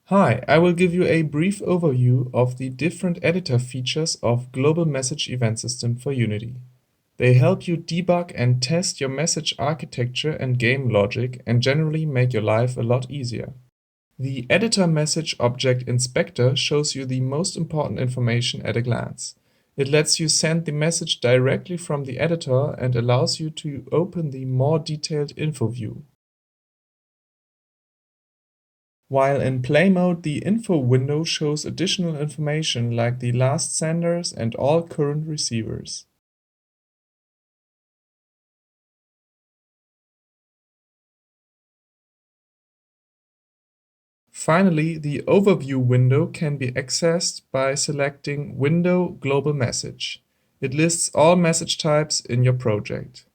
Hi, I will give you a brief overview of the different editor features of Global Message Event System for Unity. They help you debug and test your message architecture and game logic and generally make your life a lot easier. The Editor Message Object Inspector shows you the most important information at a glance. It lets you send the message directly from the editor and allows you to open the more detailed info view. While in Play mode, the info window shows additional information like the last senders and all current receivers. Finally, the overview window can be accessed by selecting Window Global Message. It lists all message types in your project.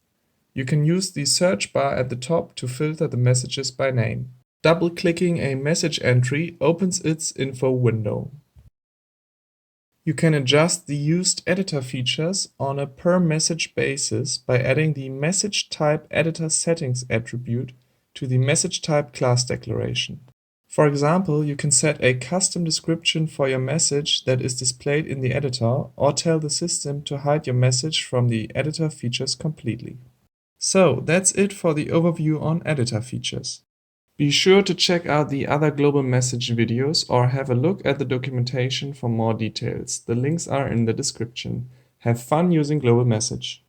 You can use the search bar at the top to filter the messages by name. Double-clicking a message entry opens its info window. You can adjust the used editor features on a per message basis by adding the Message Type Editor Settings attribute to the Message Type class declaration. For example, you can set a custom description for your message that is displayed in the editor, or tell the system to hide your message from the editor features completely. So that's it for the overview on editor features. Be sure to check out the other Global Message videos or have a look at the documentation for more details. The links are in the description. Have fun using Global Message.